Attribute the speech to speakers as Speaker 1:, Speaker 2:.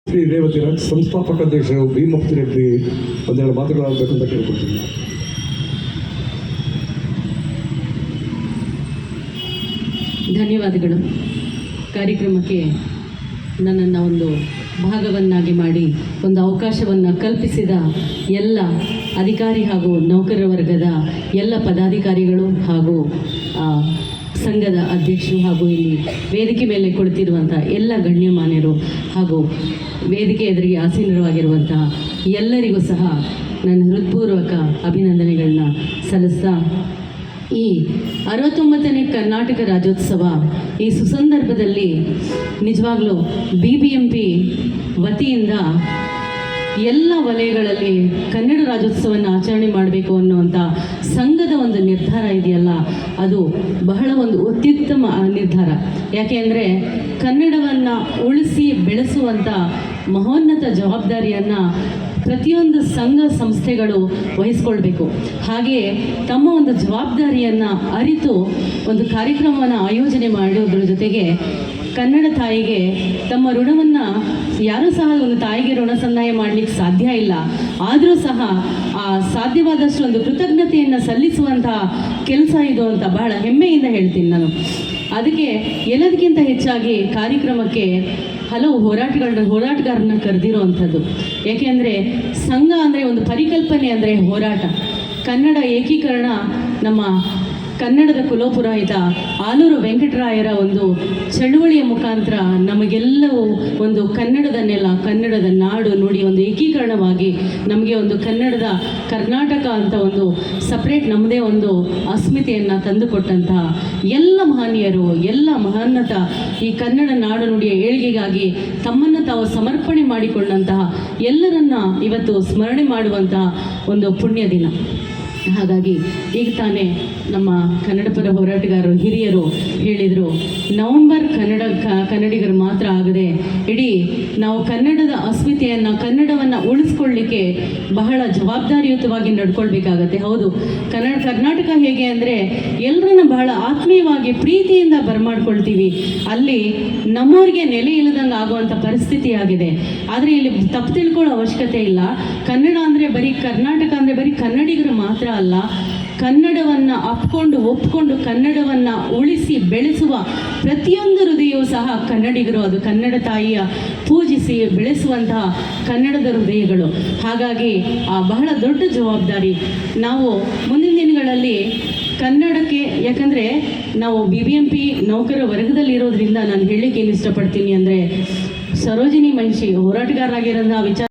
Speaker 1: ಶ್ರೀ ರೇವತಿ ರಾಜ್ ಸಂಸ್ಥಾಪಕ ಅಧ್ಯಕ್ಷರು ಭೀಮಪ್ತಿ ರೆಡ್ಡಿ ಒಂದೆರಡು ಮಾತುಗಳಾಗಬೇಕು ಅಂತ ಕೇಳ್ಕೊಳ್ತೀನಿ.
Speaker 2: ಧನ್ಯವಾದಗಳು. ಕಾರ್ಯಕ್ರಮಕ್ಕೆ ನನ್ನನ್ನು ಒಂದು ಭಾಗವನ್ನಾಗಿ ಮಾಡಿ ಒಂದು ಅವಕಾಶವನ್ನು ಕಲ್ಪಿಸಿದ ಎಲ್ಲ ಅಧಿಕಾರಿ ಹಾಗೂ ನೌಕರ ವರ್ಗದ ಎಲ್ಲ ಪದಾಧಿಕಾರಿಗಳು ಹಾಗೂ ಸಂಘದ ಅಧ್ಯಕ್ಷರು ಹಾಗೂ ಇಲ್ಲಿ ವೇದಿಕೆ ಮೇಲೆ ಕುಳಿತಿರುವಂಥ ಎಲ್ಲ ಗಣ್ಯಮಾನ್ಯರು ಹಾಗೂ ವೇದಿಕೆ ಎದುರಿಗೆ ಆಸೀನರಾಗಿರುವಂಥ ಎಲ್ಲರಿಗೂ ಸಹ ನನ್ನ ಹೃತ್ಪೂರ್ವಕ ಅಭಿನಂದನೆಗಳನ್ನ ಸಲ್ಲಿಸ್ತಾ, ಈ 69ನೇ ಕರ್ನಾಟಕ ರಾಜ್ಯೋತ್ಸವ ಈ ಸುಸಂದರ್ಭದಲ್ಲಿ ನಿಜವಾಗ್ಲೂ BBMP ವತಿಯಿಂದ ಎಲ್ಲ ವಲಯಗಳಲ್ಲಿ ಕನ್ನಡ ರಾಜ್ಯೋತ್ಸವವನ್ನು ಆಚರಣೆ ಮಾಡಬೇಕು ಅನ್ನುವಂಥ ಸಂಘದ ಒಂದು ನಿರ್ಧಾರ ಇದೆಯಲ್ಲ, ಅದು ಬಹಳ ಒಂದು ಅತ್ಯುತ್ತಮ ನಿರ್ಧಾರ. ಯಾಕೆ ಅಂದರೆ ಕನ್ನಡವನ್ನು ಉಳಿಸಿ ಬೆಳೆಸುವಂಥ ಮಹೋನ್ನತ ಜವಾಬ್ದಾರಿಯನ್ನು ಪ್ರತಿಯೊಂದು ಸಂಘ ಸಂಸ್ಥೆಗಳು ವಹಿಸ್ಕೊಳ್ಬೇಕು. ಹಾಗೆಯೇ ತಮ್ಮ ಒಂದು ಜವಾಬ್ದಾರಿಯನ್ನು ಅರಿತು ಒಂದು ಕಾರ್ಯಕ್ರಮವನ್ನು ಆಯೋಜನೆ ಮಾಡೋದ್ರ ಜೊತೆಗೆ ಕನ್ನಡ ತಾಯಿಗೆ ತಮ್ಮ ಋಣವನ್ನು ಯಾರೂ ಸಹ ಒಂದು ತಾಯಿಗೆ ಋಣ ಸಂದಾಯ ಮಾಡಲಿಕ್ಕೆ ಸಾಧ್ಯ ಇಲ್ಲ. ಆದರೂ ಸಹ ಆ ಸಾಧ್ಯವಾದಷ್ಟು ಒಂದು ಕೃತಜ್ಞತೆಯನ್ನು ಸಲ್ಲಿಸುವಂತಹ ಕೆಲಸ ಇದು ಅಂತ ಬಹಳ ಹೆಮ್ಮೆಯಿಂದ ಹೇಳ್ತೀನಿ ನಾನು. ಅದಕ್ಕೆ ಎಲ್ಲದಕ್ಕಿಂತ ಹೆಚ್ಚಾಗಿ ಕಾರ್ಯಕ್ರಮಕ್ಕೆ ಹಲವು ಹೋರಾಟಗಾರರನ್ನ ಕರೆದಿರುವಂಥದ್ದು. ಏಕೆಂದರೆ ಸಂಘ ಅಂದರೆ ಒಂದು ಪರಿಕಲ್ಪನೆ ಅಂದರೆ ಹೋರಾಟ. ಕನ್ನಡ ಏಕೀಕರಣ ನಮ್ಮ ಕನ್ನಡದ ಕುಲಪುರೋಹಿತ ಆಲೂರು ವೆಂಕಟರಾಯರ ಒಂದು ಚಳುವಳಿಯ ಮುಖಾಂತರ ನಮಗೆಲ್ಲವೂ ಒಂದು ಕನ್ನಡದ ನೆಲ, ಕನ್ನಡದ ನಾಡು ನುಡಿ ಒಂದು ಏಕೀಕರಣವಾಗಿ ನಮಗೆ ಒಂದು ಕನ್ನಡದ ಕರ್ನಾಟಕ ಅಂತ ಒಂದು ಸಪ್ರೇಟ್ ನಮ್ಮದೇ ಒಂದು ಅಸ್ಮಿತೆಯನ್ನು ತಂದುಕೊಟ್ಟಂತಹ ಎಲ್ಲ ಮಹನೀಯರು, ಎಲ್ಲ ಮಹೋನ್ನತ ಈ ಕನ್ನಡ ನಾಡು ನುಡಿಯ ಏಳಿಗೆಗಾಗಿ ತಮ್ಮನ್ನು ತಾವು ಸಮರ್ಪಣೆ ಮಾಡಿಕೊಂಡಂತಹ ಎಲ್ಲರನ್ನ ಇವತ್ತು ಸ್ಮರಣೆ ಮಾಡುವಂತಹ ಒಂದು ಪುಣ್ಯ ದಿನ. ಹಾಗಾಗಿ ಈಗ ತಾನೇ ನಮ್ಮ ಕನ್ನಡ ಪರ ಹೋರಾಟಗಾರರು ಹಿರಿಯರು ಹೇಳಿದರು, ನವಂಬರ್ ಕನ್ನಡಿಗರು ಮಾತ್ರ ಆಗದೆ ಇಡೀ ನಾವು ಕನ್ನಡದ ಅಸ್ಮಿತೆಯನ್ನು, ಕನ್ನಡವನ್ನು ಉಳಿಸ್ಕೊಳ್ಳಿಕ್ಕೆ ಬಹಳ ಜವಾಬ್ದಾರಿಯುತವಾಗಿ ನಡ್ಕೊಳ್ಬೇಕಾಗತ್ತೆ. ಹೌದು, ಕರ್ನಾಟಕ ಹೇಗೆ ಅಂದರೆ ಎಲ್ಲರನ್ನ ಬಹಳ ಆತ್ಮೀಯವಾಗಿ ಪ್ರೀತಿಯಿಂದ ಬರಮಾಡ್ಕೊಳ್ತೀವಿ. ಅಲ್ಲಿ ನಮ್ಮವ್ರಿಗೆ ನೆಲೆ ಇಲ್ಲದಂಗೆ ಆಗುವಂಥ ಪರಿಸ್ಥಿತಿ ಆಗಿದೆ. ಆದರೆ ಇಲ್ಲಿ ತಪ್ಪು ತಿಳ್ಕೊಳ್ಳೋ ಅವಶ್ಯಕತೆ ಇಲ್ಲ. ಕನ್ನಡ ಅಂದರೆ ಬರೀ ಕರ್ನಾಟಕ ಅಂದರೆ ಬರೀ ಕನ್ನಡಿಗರು ಮಾತ್ರ ಅಲ್ಲ, ಕನ್ನಡವನ್ನು ಒಪ್ಕೊಂಡು ಕನ್ನಡವನ್ನು ಉಳಿಸಿ ಬೆಳೆಸುವ ಪ್ರತಿಯೊಂದು ಹೃದಯವೂ ಸಹ ಕನ್ನಡಿಗರು. ಅದು ಕನ್ನಡ ತಾಯಿಯ ಪೂಜಿಸಿ ಬೆಳೆಸುವಂತಹ ಕನ್ನಡದ ಹೃದಯಗಳು. ಹಾಗಾಗಿ ಆ ಬಹಳ ದೊಡ್ಡ ಜವಾಬ್ದಾರಿ ನಾವು ಮುಂದಿನ ದಿನಗಳಲ್ಲಿ ಕನ್ನಡಕ್ಕೆ, ಯಾಕಂದರೆ ನಾವು BBMP ನೌಕರ ವರ್ಗದಲ್ಲಿರೋದ್ರಿಂದ ನಾನು ಹೇಳಲಿಕ್ಕೆ ಏನು ಇಷ್ಟಪಡ್ತೀನಿ ಅಂದರೆ, ಸರೋಜಿನಿ ಮಹಿಷಿ ಹೋರಾಟಗಾರರಾಗಿರೋಂಥ ವಿಚಾರ